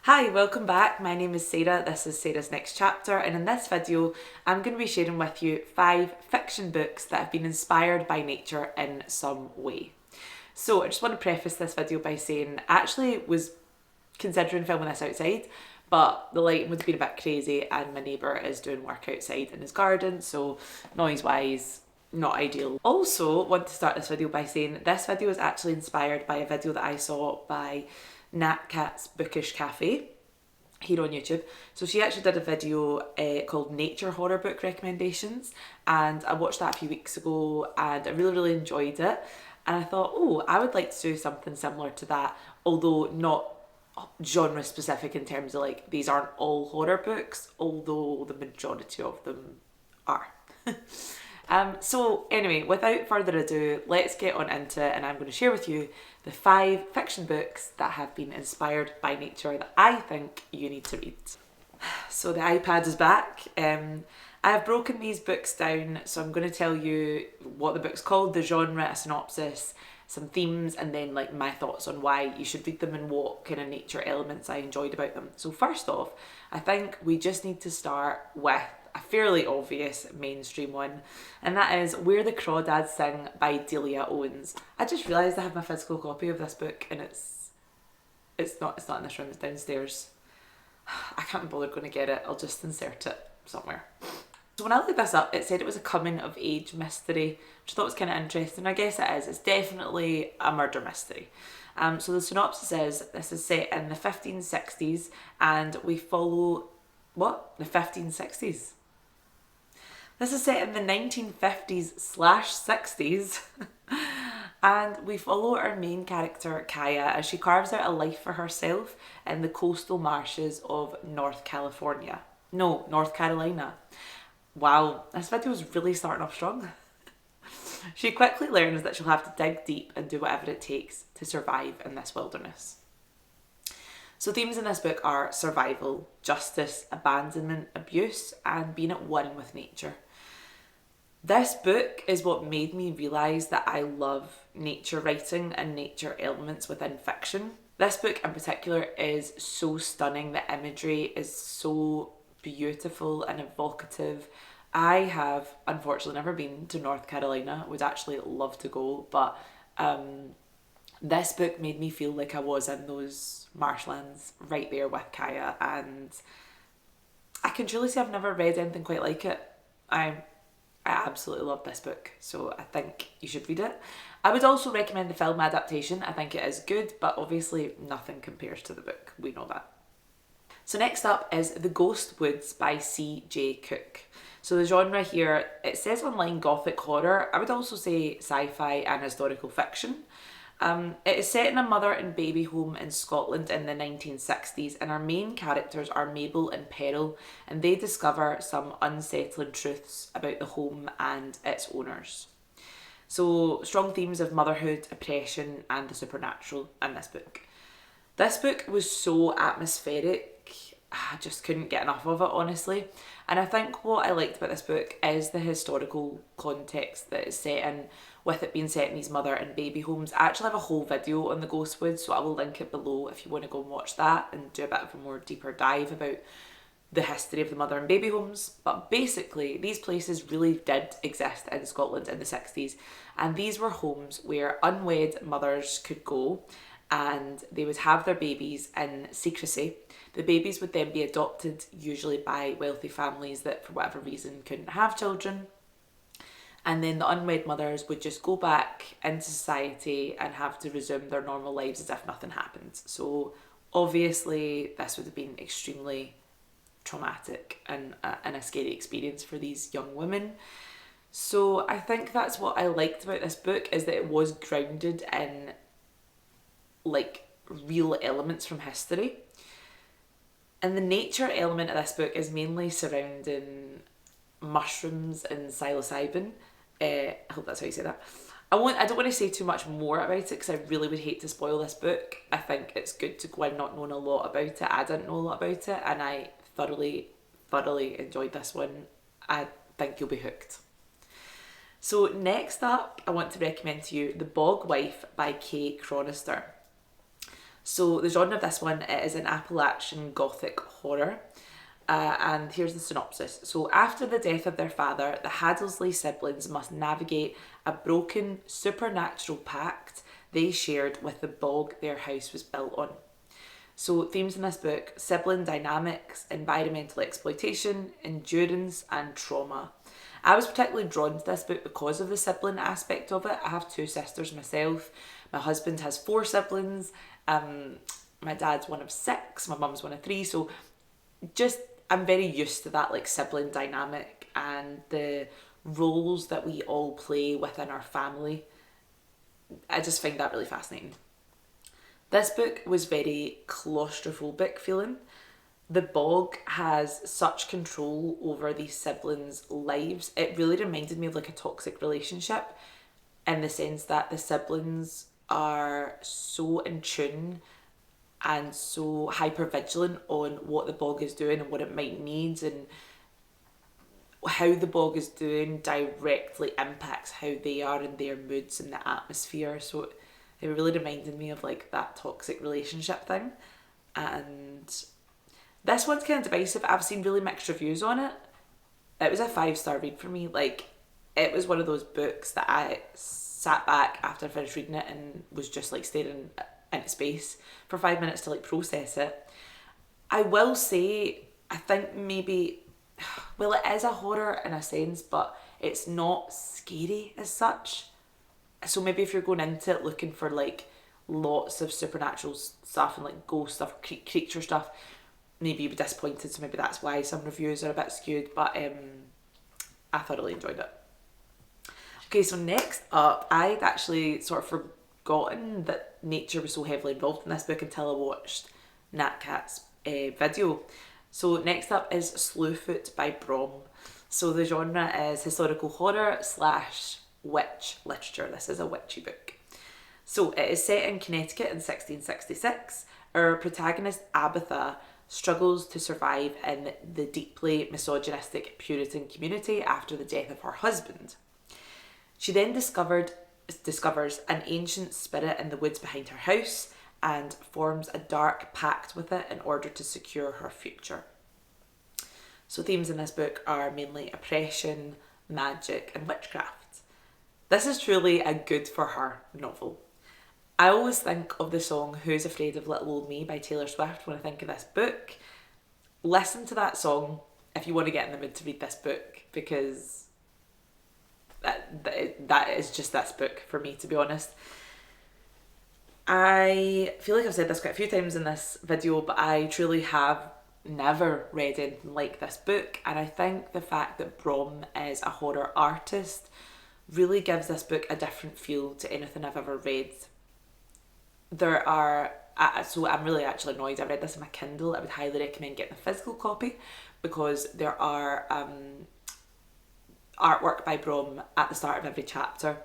Hi, welcome back. My name is Sarah. This is Sarah's Next Chapter, and in this video, I'm going to be sharing with you 5 fiction books that have been inspired by nature in some way. So, I just want to preface this video by saying I actually was considering filming this outside, but the lighting would have been a bit crazy, and my neighbour is doing work outside in his garden, so noise wise, not ideal. Also, want to start this video by saying this video is actually inspired by a video that I saw by Nat Cat's Bookish Cafe here on YouTube. So she actually did a video called Nature Horror Book Recommendations, and I watched that a few weeks ago and I really enjoyed it. And I thought, oh, I would like to do something similar to that, although not genre specific in terms of like these aren't all horror books, although the majority of them are. So anyway, without further ado, let's get on into it, and I'm going to share with you the 5 fiction books that have been inspired by nature that I think you need to read. So the iPad is back. I have broken these books down, so I'm going to tell you what the book's called, the genre, a synopsis, some themes, and then like my thoughts on why you should read them and what kind of nature elements I enjoyed about them. So first off, I think we just need to start with a fairly obvious mainstream one, and that is Where the Crawdads Sing by Delia Owens. I just realised I have my physical copy of this book, and it's not in this room, it's downstairs. I can't be bothered going to get it, I'll just insert it somewhere. So when I looked this up, it said it was a coming of age mystery, which I thought was kind of interesting. I guess it is. It's definitely a murder mystery. So the synopsis is, this is set in the 1560s, and we follow... What? The 1560s? This is set in the 1950s/60s, and we follow our main character, Kaya, as she carves out a life for herself in the coastal marshes of North Carolina. Wow, this video is really starting off strong. She quickly learns that she'll have to dig deep and do whatever it takes to survive in this wilderness. So themes in this book are survival, justice, abandonment, abuse, and being at one with nature. This book is what made me realise that I love nature writing and nature elements within fiction. This book in particular is so stunning. The imagery is so beautiful and evocative. I have unfortunately never been to North Carolina. Would actually love to go, but this book made me feel like I was in those marshlands right there with Kaya, and I can truly say I've never read anything quite like it. I absolutely love this book, so I think you should read it. I would also recommend the film adaptation. I think it is good, but obviously nothing compares to the book. We know that. So next up is The Ghost Woods by C.J. Cook. So the genre here, it says online gothic horror. I would also say sci-fi and historical fiction. It is set in a mother and baby home in Scotland in the 1960s, and our main characters are Mabel and Peril, and they discover some unsettling truths about the home and its owners. So strong themes of motherhood, oppression, and the supernatural in this book. This book was so atmospheric, I just couldn't get enough of it, honestly. And I think what I liked about this book is the historical context that it's set in, with it being set in these mother and baby homes. I actually have a whole video on the Ghostwoods, so I will link it below if you want to go and watch that and do a bit of a more deeper dive about the history of the mother and baby homes. But basically, these places really did exist in Scotland in the 60s, and these were homes where unwed mothers could go and they would have their babies in secrecy. The babies would then be adopted, usually by wealthy families that for whatever reason couldn't have children. And then the unwed mothers would just go back into society and have to resume their normal lives as if nothing happened. So obviously this would have been extremely traumatic and a scary experience for these young women. So I think that's what I liked about this book, is that it was grounded in like real elements from history. And the nature element of this book is mainly surrounding mushrooms and psilocybin. I hope that's how you say that. I don't want to say too much more about it because I really would hate to spoil this book. I think it's good to go in not knowing a lot about it. I didn't know a lot about it, and I thoroughly enjoyed this one. I think you'll be hooked. So next up, I want to recommend to you The Bog Wife by Kay Cronister. So the genre of this one is an Appalachian Gothic horror. And here's the synopsis. So after the death of their father, the Haddersley siblings must navigate a broken supernatural pact they shared with the bog their house was built on. So themes in this book: sibling dynamics, environmental exploitation, endurance and trauma. I was particularly drawn to this book because of the sibling aspect of it. I have 2 sisters myself. My husband has 4 siblings. My dad's one of 6. My mum's one of 3. So just, I'm very used to that like sibling dynamic and the roles that we all play within our family. I just find that really fascinating. This book was very claustrophobic feeling. The bog has such control over these siblings' lives. It really reminded me of like a toxic relationship, in the sense that the siblings are so in tune and so hyper vigilant on what the bog is doing and what it might need, and how the bog is doing directly impacts how they are in their moods and the atmosphere. So it really reminded me of like that toxic relationship thing. And this one's kind of divisive. I've seen really mixed reviews on it. It was a 5-star read for me. Like, it was one of those books that I sat back after I finished reading it and was just like staring into space for 5 minutes to like process it. I will say, I think maybe, well, it is a horror in a sense, but it's not scary as such. So maybe if you're going into it looking for like lots of supernatural stuff and like ghost stuff, creature stuff, maybe you'd be disappointed. So maybe that's why some reviews are a bit skewed, but I thoroughly enjoyed it. Okay, so next up, I'd actually sort of forgotten that nature was so heavily involved in this book until I watched Nat Cat's video. So next up is Slewfoot by Brom. So the genre is historical horror / witch literature. This is a witchy book. So it is set in Connecticut in 1666. Our protagonist Abatha struggles to survive in the deeply misogynistic Puritan community after the death of her husband. She then discovers an ancient spirit in the woods behind her house and forms a dark pact with it in order to secure her future. So themes in this book are mainly oppression, magic and witchcraft. This is truly a good for her novel. I always think of the song Who's Afraid of Little Old Me by Taylor Swift when I think of this book. Listen to that song if you want to get in the mood to read this book, because that is just this book for me, to be honest. I feel like I've said this quite a few times in this video, but I truly have never read anything like this book, and I think the fact that Brom is a horror artist really gives this book a different feel to anything I've ever read. There are, so I'm really actually annoyed I read this in my Kindle. I would highly recommend getting a physical copy, because there are artwork by Brom at the start of every chapter,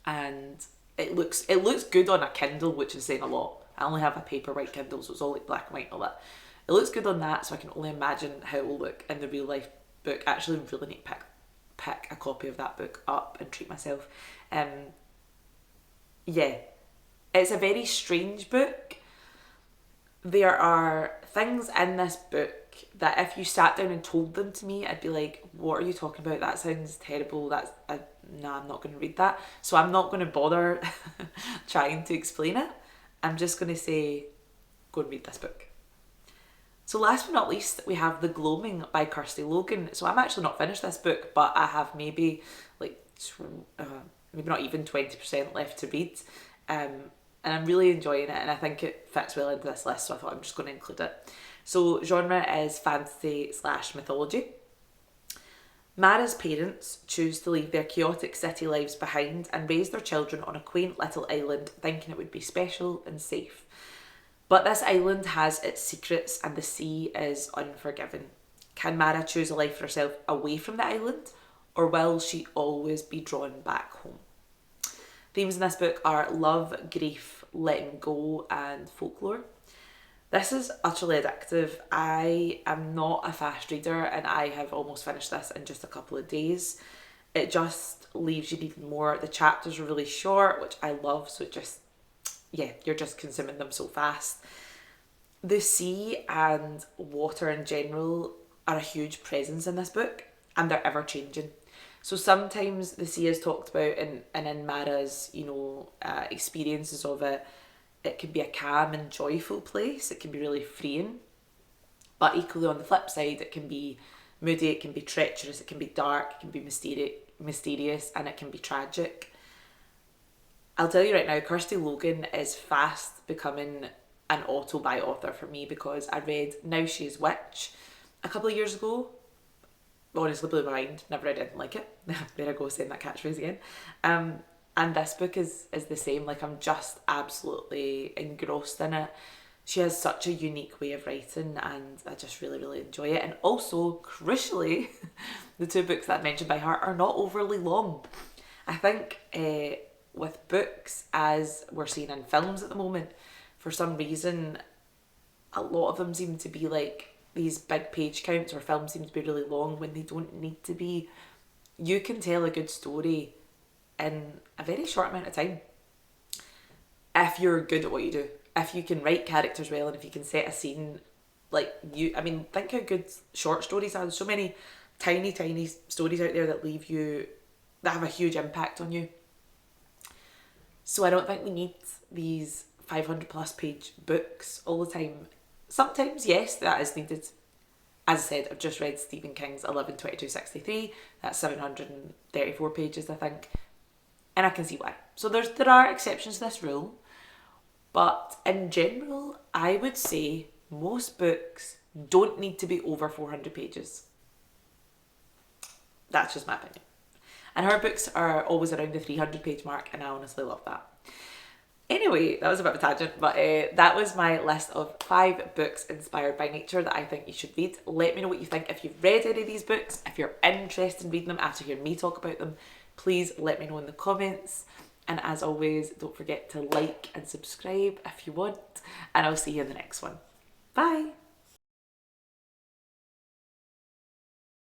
and it looks good on a Kindle, which is saying a lot. I only have a paperwhite Kindle, so it's all like black and white and all that. It looks good on that, so I can only imagine how it will look in the real life book. I actually really need to pick a copy of that book up and treat myself. Yeah, it's a very strange book. There are things in this book that if you sat down and told them to me, I'd be like, what are you talking about? That sounds terrible. No, I'm not going to read that. So I'm not going to bother trying to explain it. I'm just going to say, go and read this book. So last but not least, we have The Gloaming by Kirsty Logan. So I'm actually not finished this book, but I have maybe like, maybe not even 20% left to read. And I'm really enjoying it, and I think it fits well into this list, so I thought I'm just going to include it. So genre is fantasy / mythology. Mara's parents choose to leave their chaotic city lives behind and raise their children on a quaint little island, thinking it would be special and safe. But this island has its secrets and the sea is unforgiving. Can Mara choose a life for herself away from the island, or will she always be drawn back home? Themes in this book are love, grief, letting go and folklore. This is utterly addictive. I am not a fast reader and I have almost finished this in just a couple of days. It just leaves you needing more. The chapters are really short, which I love, so it just yeah, you're just consuming them so fast. The sea and water in general are a huge presence in this book, and they're ever changing. So sometimes the sea is talked about, and in Mara's, experiences of it, it can be a calm and joyful place. It can be really freeing. But equally on the flip side, it can be moody, it can be treacherous, it can be dark, it can be mysterious, and it can be tragic. I'll tell you right now, Kirsty Logan is fast becoming an auto-buy author for me, because I read Now She's Witch a couple of years ago. Honestly blew my mind. Never read anything like it. There I go, saying that catchphrase again. And this book is the same. Like, I'm just absolutely engrossed in it. She has such a unique way of writing, and I just really, really enjoy it. And also, crucially, the two books that I mentioned by her are not overly long. I think with books, as we're seeing in films at the moment, for some reason, a lot of them seem to be like these big page counts, or films seem to be really long when they don't need to be. You can tell a good story in a very short amount of time if you're good at what you do. If you can write characters well, and if you can set a scene, think how good short stories are. There's so many tiny, tiny stories out there that have a huge impact on you. So I don't think we need these 500 plus page books all the time. Sometimes, yes, that is needed. As I said, I've just read Stephen King's 11/22/63. That's 734 pages, I think. And I can see why. So there are exceptions to this rule. But in general, I would say most books don't need to be over 400 pages. That's just my opinion. And her books are always around the 300 page mark, and I honestly love that. Anyway, that was a bit of a tangent, but that was my list of 5 books inspired by nature that I think you should read. Let me know what you think if you've read any of these books. If you're interested in reading them after hearing me talk about them, please let me know in the comments. And as always, don't forget to like and subscribe if you want, and I'll see you in the next one. Bye!